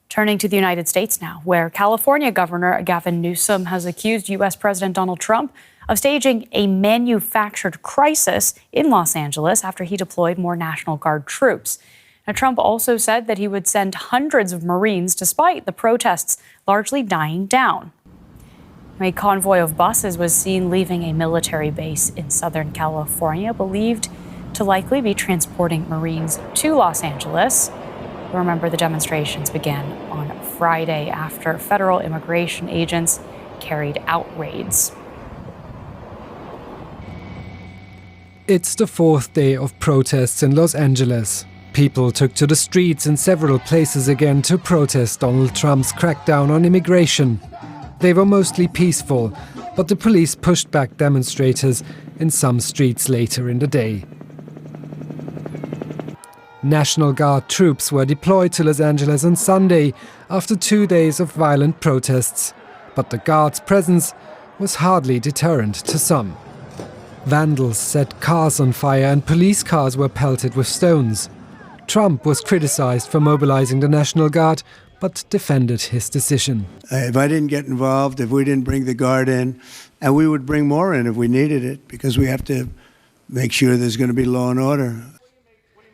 Turning to the United States now, where California Governor Gavin Newsom has accused U.S. President Donald Trump of staging a manufactured crisis in Los Angeles after he deployed more National Guard troops. Now, Trump also said that he would send hundreds of Marines despite the protests largely dying down. A convoy of buses was seen leaving a military base in Southern California, believed to likely be transporting Marines to Los Angeles. Remember, the demonstrations began on Friday after federal immigration agents carried out raids. It's the fourth day of protests in Los Angeles. People took to the streets in several places again to protest Donald Trump's crackdown on immigration. They were mostly peaceful, but the police pushed back demonstrators in some streets later in the day. National Guard troops were deployed to Los Angeles on Sunday after 2 days of violent protests, but the Guard's presence was hardly deterrent to some. Vandals set cars on fire and police cars were pelted with stones. Trump was criticized for mobilizing the National Guard, but defended his decision. If I didn't get involved, if we didn't bring the Guard in, and we would bring more in if we needed it, because we have to make sure there's going to be law and order.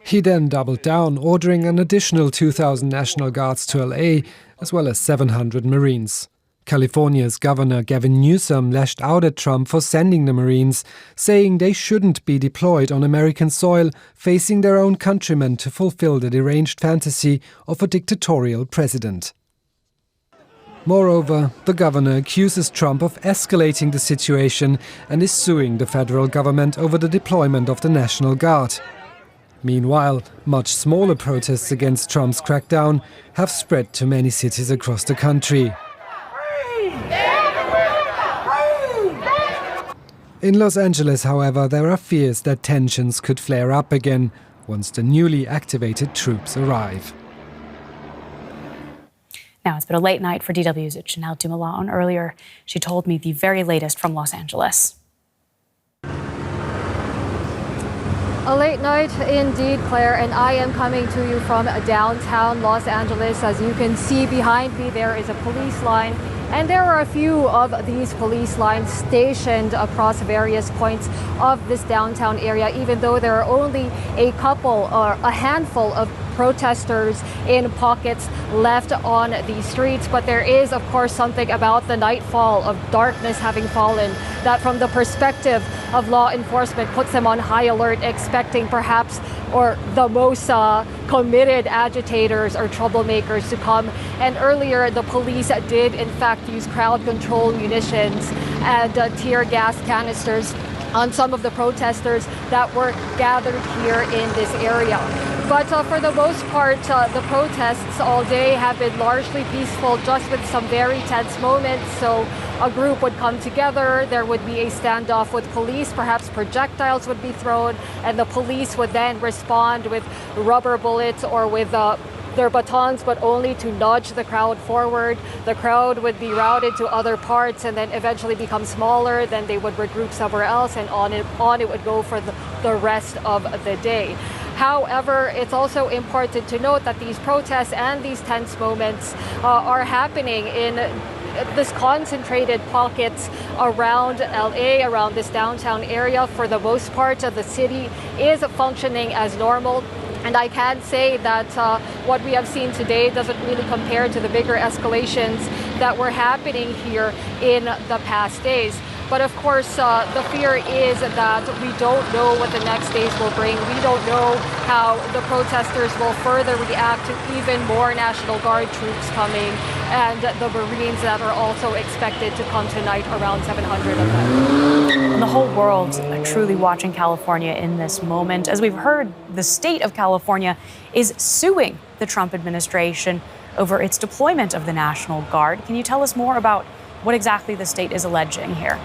He then doubled down, ordering an additional 2,000 National Guards to LA, as well as 700 Marines. California's Governor Gavin Newsom lashed out at Trump for sending the Marines, saying they shouldn't be deployed on American soil, facing their own countrymen to fulfill the deranged fantasy of a dictatorial president. Moreover, the governor accuses Trump of escalating the situation and is suing the federal government over the deployment of the National Guard. Meanwhile, much smaller protests against Trump's crackdown have spread to many cities across the country. In Los Angeles, however, there are fears that tensions could flare up again once the newly activated troops arrive. Now, it's been a late night for DW's Janelle Dumalaon. Earlier, she told me the very latest from Los Angeles. A late night indeed, Claire, and I am coming to you from downtown Los Angeles. As you can see behind me, there is a police line, and there are a few of these police lines stationed across various points of this downtown area, even though there are only a couple or a handful of protesters in pockets left on the streets. But there is, of course, something about the nightfall of darkness having fallen that, from the perspective of law enforcement, puts them on high alert, expecting perhaps or the most committed agitators or troublemakers to come. And earlier, the police did in fact use crowd control munitions and tear gas canisters on some of the protesters that were gathered here in this area. But for the most part, the protests all day have been largely peaceful, just with some very tense moments. So a group would come together, there would be a standoff with police, perhaps projectiles would be thrown, and the police would then respond with rubber bullets or with their batons, but only to nudge the crowd forward. The crowd would be routed to other parts and then eventually become smaller. Then they would regroup somewhere else, and on it would go for the rest of the day. However, it's also important to note that these protests and these tense moments are happening in this concentrated pockets around LA, around this downtown area. For the most part, the city is functioning as normal. And I can say that what we have seen today doesn't really compare to the bigger escalations that were happening here in the past days. But of course, the fear is that we don't know what the next days will bring. We don't know how the protesters will further react to even more National Guard troops coming, and the Marines that are also expected to come tonight, around 700 of them. The whole world truly watching California in this moment. As we've heard, the state of California is suing the Trump administration over its deployment of the National Guard. Can you tell us more about what exactly the state is alleging here?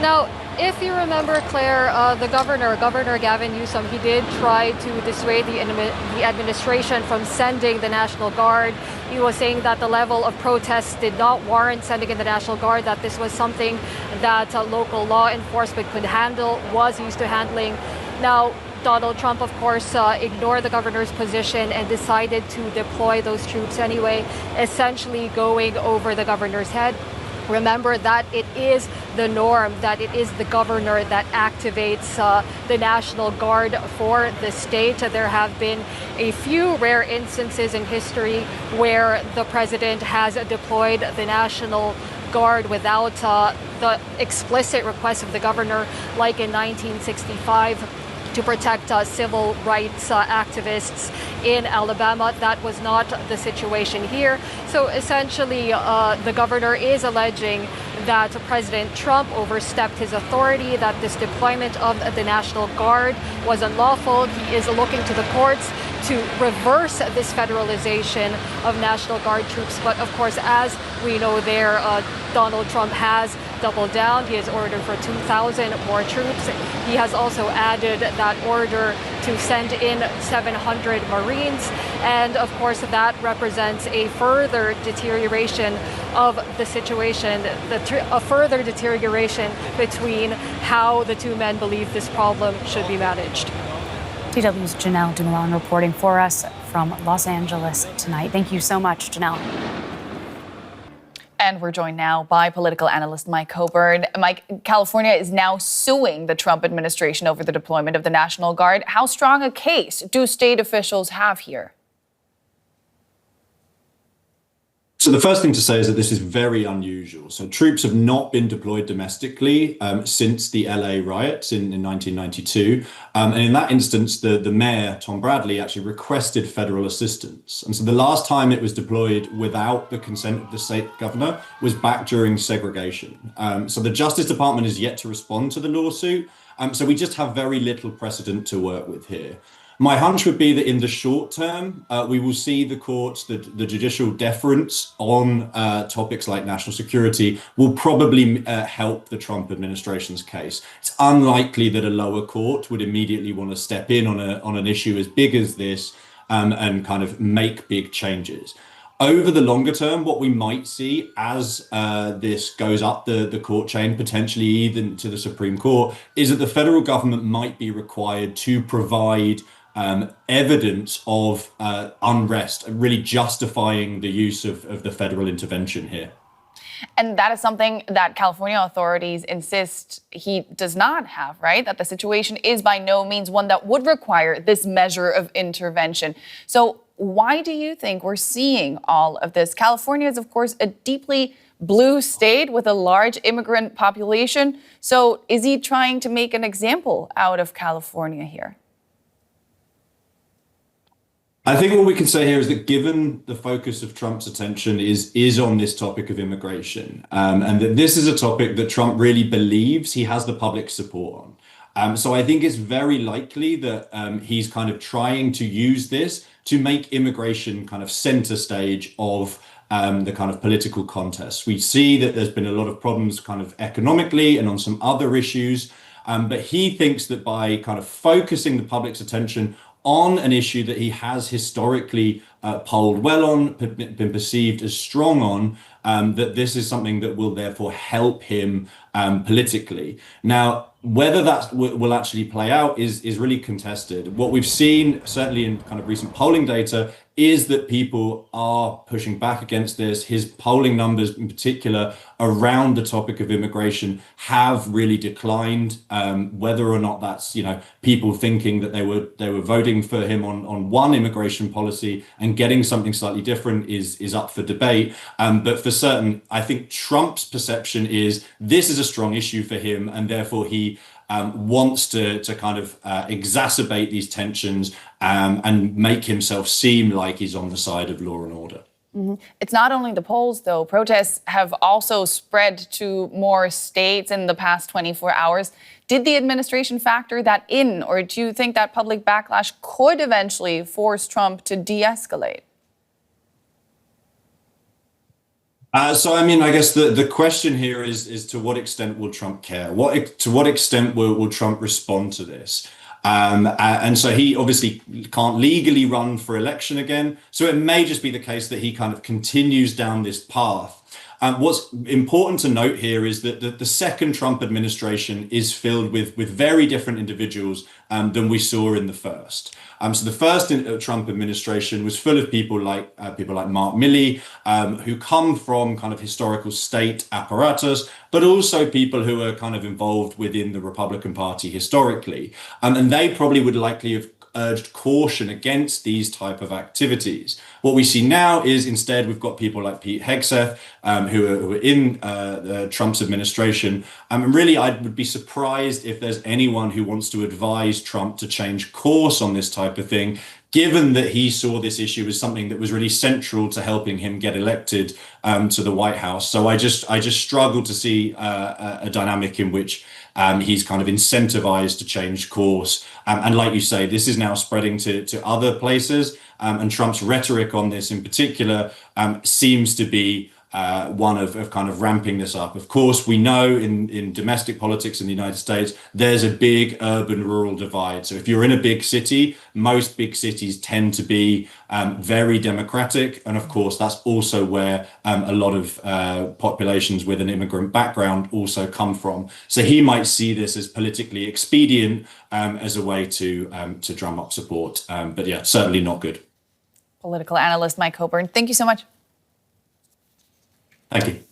Now, if you remember, Claire, the Governor Gavin Newsom, he did try to dissuade the administration from sending the National Guard. He was saying that the level of protests did not warrant sending in the National Guard, that this was something that local law enforcement could handle, was used to handling. Now, Donald Trump, of course, ignored the governor's position and decided to deploy those troops anyway, essentially going over the governor's head. Remember that it is the norm, that it is the governor that activates the National Guard for the state. There have been a few rare instances in history where the president has deployed the National Guard without the explicit request of the governor, like in 1965. To protect civil rights activists in Alabama. That was not the situation here. So essentially, the governor is alleging that President Trump overstepped his authority, that this deployment of the National Guard was unlawful. He is looking to the courts to reverse this federalization of National Guard troops. But of course, as we know there, Donald Trump has doubled down. He has ordered for 2,000 more troops. He has also added that order to send in 700 Marines. And of course, that represents a further deterioration of the situation, a further deterioration between how the two men believe this problem should be managed. DW's Janelle Dumalaon reporting for us from Los Angeles tonight. Thank you so much, Janelle. And we're joined now by political analyst Mike Cowburn. Mike, California is now suing the Trump administration over the deployment of the National Guard. How strong a case do state officials have here? So the first thing to say is that this is very unusual. So troops have not been deployed domestically since the LA riots in 1992. And in that instance, the mayor, Tom Bradley, actually requested federal assistance. And so the last time it was deployed without the consent of the state governor was back during segregation. So the Justice Department is yet to respond to the lawsuit. So we just have very little precedent to work with here. My hunch would be that in the short term, we will see the courts, the judicial deference on topics like national security will probably help the Trump administration's case. It's unlikely that a lower court would immediately want to step in on an issue as big as this and kind of make big changes. Over the longer term, what we might see as this goes up the court chain, potentially even to the Supreme Court, is that the federal government might be required to provide evidence of unrest, really justifying the use of the federal intervention here. And that is something that California authorities insist he does not have, right? That the situation is by no means one that would require this measure of intervention. So why do you think we're seeing all of this? California is, of course, a deeply blue state with a large immigrant population. So is he trying to make an example out of California here? I think what we can say here is that given the focus of Trump's attention is on this topic of immigration, and that this is a topic that Trump really believes he has the public support on. So I think it's very likely that he's kind of trying to use this to make immigration kind of center stage of the kind of political contest. We see that there's been a lot of problems kind of economically and on some other issues, but he thinks that by kind of focusing the public's attention on an issue that he has historically polled well on, been perceived as strong on, that this is something that will therefore help him politically. Now, whether that will actually play out is really contested. What we've seen, certainly in kind of recent polling data, is that people are pushing back against this. His polling numbers in particular around the topic of immigration have really declined. Whether or not that's, people thinking that they were voting for him on one immigration policy and getting something slightly different is up for debate. But for certain, I think Trump's perception is this is a strong issue for him, and therefore he wants to kind of exacerbate these tensions and make himself seem like he's on the side of law and order. Mm-hmm. It's not only the polls, though. Protests have also spread to more states in the past 24 hours. Did the administration factor that in, or do you think that public backlash could eventually force Trump to de-escalate? So, I mean, I guess the question here is to what extent will Trump care? To what extent will Trump respond to this? And so he obviously can't legally run for election again. So it may just be the case that he kind of continues down this path. What's important to note here is that the second Trump administration is filled with very different individuals than we saw in the first. So the first Trump administration was full of people like Mark Milley, who come from kind of historical state apparatus, but also people who are kind of involved within the Republican Party historically. And they probably would likely have urged caution against these type of activities. What we see now is instead we've got people like Pete Hegseth, who are in Trump's administration. And really, I would be surprised if there's anyone who wants to advise Trump to change course on this type of thing, given that he saw this issue as something that was really central to helping him get elected to the White House. So I just struggle to see a dynamic in which he's kind of incentivized to change course. And like you say, this is now spreading to other places. And Trump's rhetoric on this in particular seems to be one of kind of ramping this up. Of course, we know in domestic politics in the United States, there's a big urban-rural divide. So if you're in a big city, most big cities tend to be very democratic. And of course, that's also where a lot of populations with an immigrant background also come from. So he might see this as politically expedient as a way to drum up support. But yeah, certainly not good. Political analyst Mike Cowburn, thank you so much. Thank you.